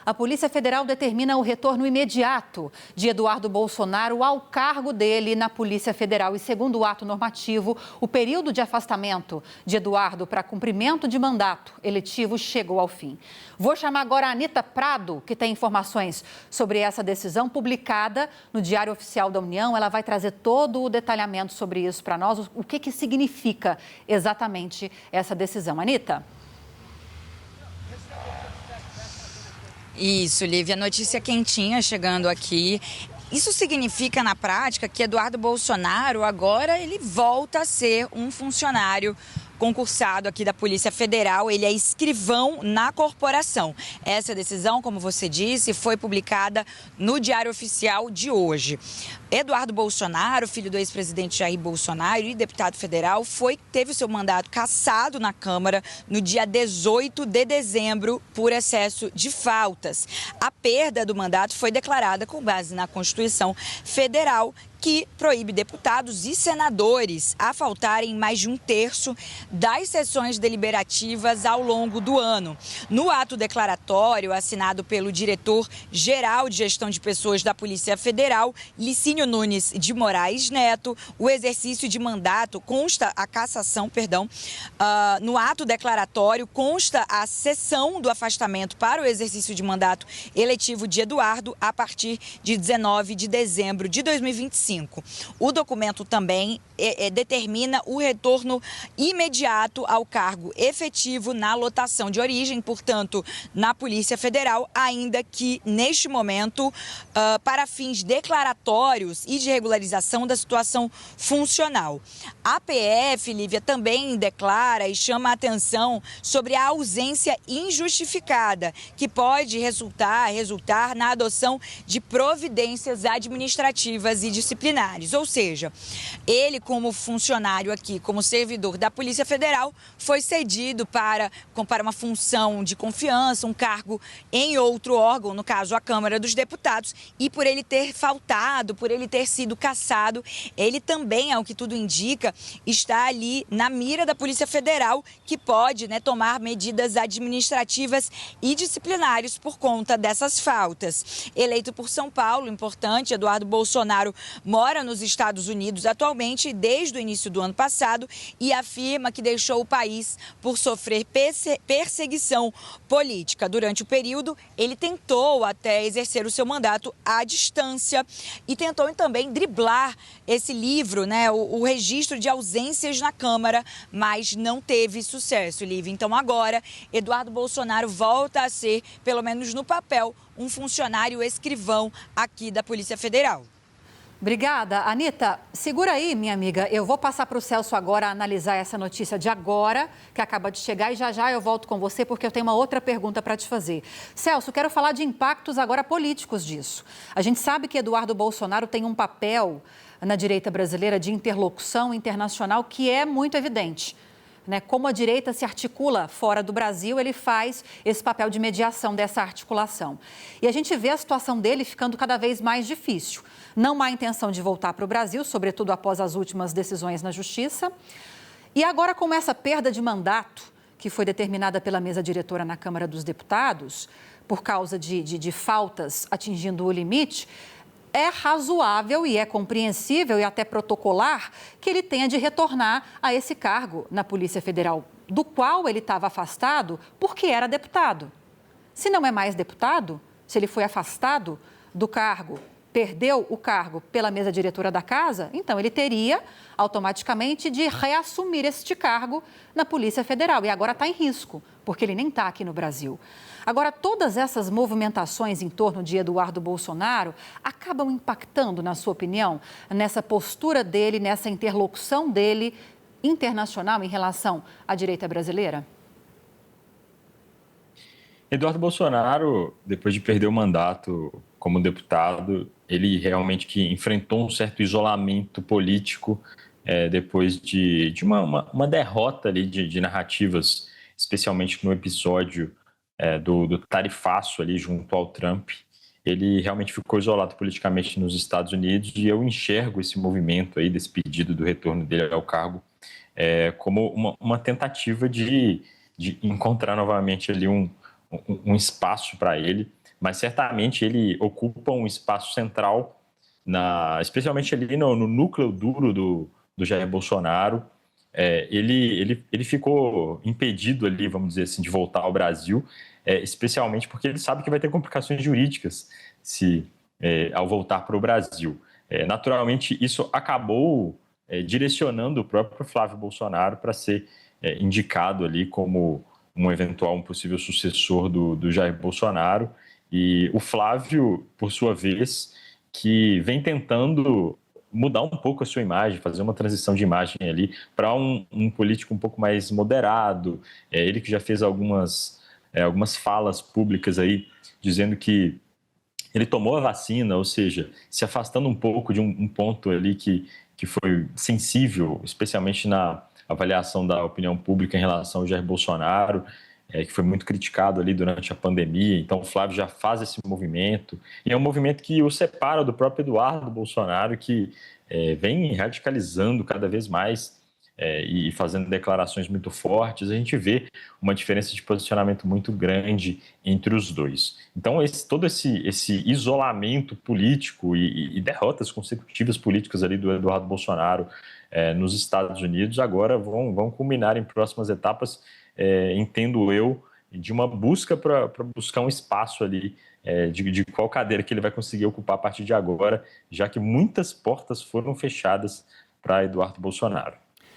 A Polícia Federal determina o retorno imediato de Eduardo Bolsonaro ao cargo dele na Polícia Federal. E segundo o ato normativo, o período de afastamento de Eduardo para cumprimento de mandato eletivo chegou ao fim. Vou chamar agora a Anita Prado, que tem informações sobre essa decisão publicada no Diário Oficial da União. Ela vai trazer todo o detalhamento sobre isso para nós. O que significa exatamente essa decisão? Anita? Isso, Lívia, notícia quentinha chegando aqui. Isso significa, na prática, que Eduardo Bolsonaro agora ele volta a ser um funcionário concursado aqui da Polícia Federal. Ele é escrivão na corporação. Essa decisão, como você disse, foi publicada no Diário Oficial de hoje. Eduardo Bolsonaro, filho do ex-presidente Jair Bolsonaro e deputado federal, teve o seu mandato cassado na Câmara no dia 18 de dezembro por excesso de faltas. A perda do mandato foi declarada com base na Constituição Federal, que proíbe deputados e senadores a faltarem mais de um terço das sessões deliberativas ao longo do ano. No ato declaratório assinado pelo diretor-geral de Gestão de Pessoas da Polícia Federal, Licínio Nunes de Moraes Neto, o exercício de mandato consta a cassação, no ato declaratório consta a cessão do afastamento para o exercício de mandato eletivo de Eduardo a partir de 19 de dezembro de 2025. O documento também determina o retorno imediato ao cargo efetivo na lotação de origem, portanto, na Polícia Federal, ainda que neste momento, para fins declaratórios e de regularização da situação funcional. A PF, Lívia, também declara e chama a atenção sobre a ausência injustificada, que pode resultar na adoção de providências administrativas e disciplinares. Ou seja, ele, como funcionário aqui, como servidor da Polícia Federal, foi cedido para uma função de confiança, um cargo em outro órgão, no caso a Câmara dos Deputados, e por ele ter faltado, por ele ter sido cassado, ele também, ao que tudo indica, está ali na mira da Polícia Federal, que pode, tomar medidas administrativas e disciplinares por conta dessas faltas. Eleito por São Paulo, importante, Eduardo Bolsonaro mora nos Estados Unidos atualmente desde o início do ano passado e afirma que deixou o país por sofrer perseguição política. Durante o período, ele tentou até exercer o seu mandato à distância e tentou também driblar esse livro, o registro de ausências na Câmara, mas não teve sucesso, Lívia. Então agora, Eduardo Bolsonaro volta a ser, pelo menos no papel, um funcionário escrivão aqui da Polícia Federal. Obrigada. Anita, segura aí, minha amiga. Eu vou passar para o Celso agora analisar essa notícia de agora, que acaba de chegar, e já eu volto com você, porque eu tenho uma outra pergunta para te fazer. Celso, quero falar de impactos agora políticos disso. A gente sabe que Eduardo Bolsonaro tem um papel na direita brasileira de interlocução internacional que é muito evidente. Como a direita se articula fora do Brasil, ele faz esse papel de mediação dessa articulação. E a gente vê a situação dele ficando cada vez mais difícil. Não há intenção de voltar para o Brasil, sobretudo após as últimas decisões na Justiça. E agora, com essa perda de mandato, que foi determinada pela mesa diretora na Câmara dos Deputados, por causa de faltas atingindo o limite, é razoável e é compreensível e até protocolar que ele tenha de retornar a esse cargo na Polícia Federal, do qual ele estava afastado porque era deputado. Se não é mais deputado, se ele foi afastado do cargo, perdeu o cargo pela mesa diretora da Casa, então ele teria automaticamente de reassumir este cargo na Polícia Federal. E agora está em risco, porque ele nem está aqui no Brasil. Agora, todas essas movimentações em torno de Eduardo Bolsonaro acabam impactando, na sua opinião, nessa postura dele, nessa interlocução dele internacional em relação à direita brasileira? Eduardo Bolsonaro, depois de perder o mandato como deputado, ele realmente que enfrentou um certo isolamento político depois de uma derrota ali de narrativas, especialmente no episódio do tarifaço ali junto ao Trump. Ele realmente ficou isolado politicamente nos Estados Unidos e eu enxergo esse movimento aí, desse pedido do retorno dele ao cargo, como uma tentativa de encontrar novamente ali um espaço para ele mas certamente ele ocupa um espaço central, especialmente ali no núcleo duro do Jair Bolsonaro. Ele ficou impedido ali, vamos dizer assim, de voltar ao Brasil, especialmente porque ele sabe que vai ter complicações jurídicas ao voltar para o Brasil. Naturalmente, isso acabou direcionando o próprio Flávio Bolsonaro para ser indicado ali como um possível sucessor do Jair Bolsonaro. E o Flávio, por sua vez, que vem tentando mudar um pouco a sua imagem, fazer uma transição de imagem ali para um político um pouco mais moderado. Ele que já fez algumas falas públicas aí, dizendo que ele tomou a vacina, ou seja, se afastando um pouco de um ponto ali que foi sensível, especialmente na avaliação da opinião pública em relação ao Jair Bolsonaro, que foi muito criticado ali durante a pandemia. Então, o Flávio já faz esse movimento, e é um movimento que o separa do próprio Eduardo Bolsonaro, que vem radicalizando cada vez mais e fazendo declarações muito fortes. A gente vê uma diferença de posicionamento muito grande entre os dois. Então, todo esse isolamento político e derrotas consecutivas políticas ali do Eduardo Bolsonaro nos Estados Unidos agora vão culminar em próximas etapas, entendo eu, de uma busca para buscar um espaço ali de qual cadeira que ele vai conseguir ocupar a partir de agora, já que muitas portas foram fechadas para Eduardo Bolsonaro.